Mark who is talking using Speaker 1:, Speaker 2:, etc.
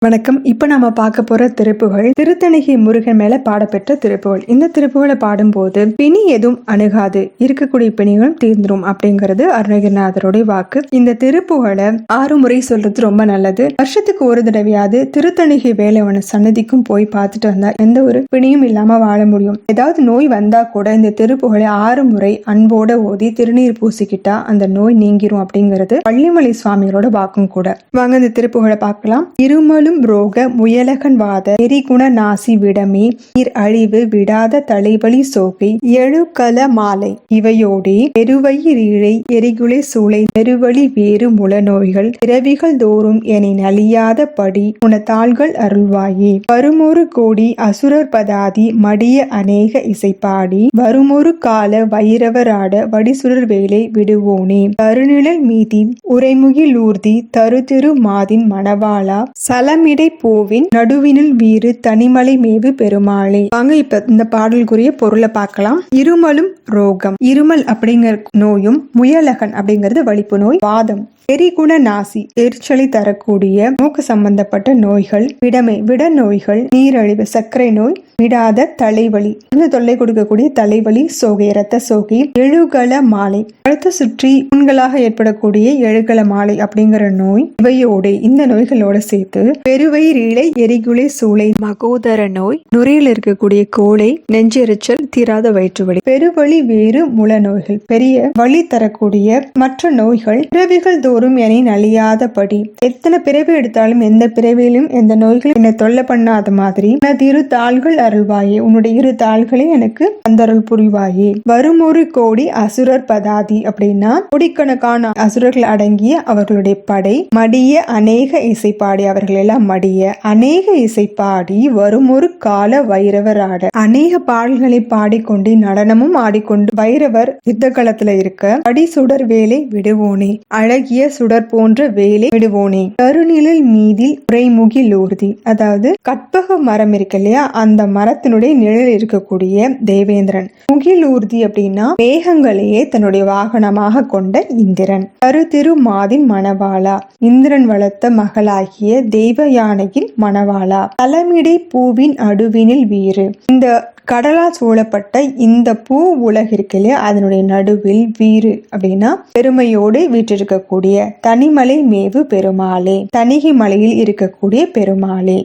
Speaker 1: வணக்கம். இப்ப நாம பார்க்க போற திருப்புகழ் திருத்தணிகை முருகன் மேல பாடப்பெற்ற திருப்புகழ். இந்த திருப்புகழை பாடும்போது பிணி எதுவும் அணுகாது, இருக்கக்கூடிய பிணிகளும் தீர்ந்துரும் அப்படிங்கிறது அருணகிரிநாதருடைய வாக்கு. இந்த திருப்புகழை 6 முறை சொல்றது ரொம்ப நல்லது. வருஷத்துக்கு ஒரு தடவையாவது திருத்தணிகை வேலவன சன்னதிக்கும் போய் பார்த்துட்டு வந்தா எந்த ஒரு பிணியும் இல்லாம வாழ முடியும். ஏதாவது நோய் வந்தா கூட இந்த திருப்புகழை 6 முறை அன்போட ஓதி திருநீர் பூசிக்கிட்டா அந்த நோய் நீங்கிரும் அப்படிங்கிறது பள்ளிமலை சுவாமிகளோட வாக்கும் கூட. வாங்க இந்த திருப்புகழை பார்க்கலாம். இருமலும் ரோக முயலகன் வாத எரிகுண நாசி விடமே நீர் அழிவு விடாத தலைவலி சோகை எழுகல மாலை இவையோடே பெருவயிரீழை எரிகுலை சூளை நெருவழி வேறு முல நோய்கள் பிறவிகள் தோறும் என நலியாத படி உனத்தாள்கள் அருள்வாயே வருமொரு கோடி அசுரர் பதாதி மடிய அநேக இசைப்பாடி வருமொரு கால வைரவராட வடிசுரர் வேலை விடுவோனே கருநிழல் மீதி உரைமுகிலூர்தி தருதிரு மாதின் மணவாளா சலமிடை பூவின் நடுவினில் வீறு தனிமலை மேவு பெருமாளே. வாங்க இப்ப இந்த பாடலுக்குரிய பொருளை பார்க்கலாம். இருமலும் ரோகம். இருமல் அப்படிங்கிற நோயும் முயலகன் அப்படிங்கிறது வலிப்பு நோய். வாதம் எரிகுண நாசி எரிச்சலை தரக்கூடிய மூக்கு சம்பந்தப்பட்ட நோய்கள். விடமை விட நோய்கள். நீரழிவு சர்க்கரை நோய். விடாத தலைவலி தொல்லை கொடுக்கக்கூடிய தலைவலி சோகை இரத்த சோகை. எழுகல மாலை கழுத்தை சுற்றி புண்களாக ஏற்படக்கூடிய எழுகல மாலை அப்படிங்கிற நோய். இவையோடு இந்த நோய்களோட சேர்த்து பெருவயிரீழை எரிகுலை சூளை மகோதர நோய். நுரையில் இருக்கக்கூடிய கோளை நெஞ்செரிச்சல் தீராத வயிற்று வலி. பெருவழி வேறு முல நோய்கள் பெரிய வலி தரக்கூடிய மற்ற நோய்கள். பிறவிகள் தோறும் என நலியாதபடி எத்தனை பிறவி எடுத்தாலும் எந்த பிறவியிலும் எந்த நோய்கள் என்னை தொல்லை பண்ணாத மாதிரி உனது இரு தாள்கள் அருள்வாயே உன்னுடைய இரு தாள்களை எனக்கு அந்தருள் புரிவாயே. வருமொரு கோடி அசுரர் பதாதி அப்படின்னா கோடிக்கணக்கான அசுரர்கள் அடங்கிய அவர்களுடைய படை மடிய அநேக இசைப்பாடி அவர்கள் எல்லாம் மடிய அநேக இசைப்பாடி வருமொரு கால வைரவராட அநேக பாடல்களை பாடிக்கொண்டு நடனமும் ஆடிக்கொண்டு வைரவர் யுத்த களத்துல இருக்க அடி சுடர் வேலை விடுவோனே அழகிய சுடர் போன்ற வேலை விடுவோனே கருநிழல் மீதில் உரைமுகிலூர்தி அதாவது கற்பக மரம் இருக்கு இல்லையா அந்த மரத்தினுடைய நிழல் இருக்கக்கூடிய தேவேந்திரன். முகிலூர்தி அப்படின்னா மேகங்களையே தன்னுடைய வாகனமாக கொண்ட இந்திரன். கருதிரு மாதின் மணவாளா இந்திரன் வளர்த்த மகளாகிய தெய்வ யானையின் மணவாளா. தலைமிடை பூவின் அடுவினில் வீறு இந்த கடலால் சூழப்பட்ட இந்த பூ உலகிற்கு இல்லையா அதனுடைய நடுவில் வீறு அப்படின்னா பெருமையோடு வீற்றிருக்கக்கூடிய தனிமலை மேவு பெருமாளே தணிகை மலையில் இருக்கக்கூடிய பெருமாளே.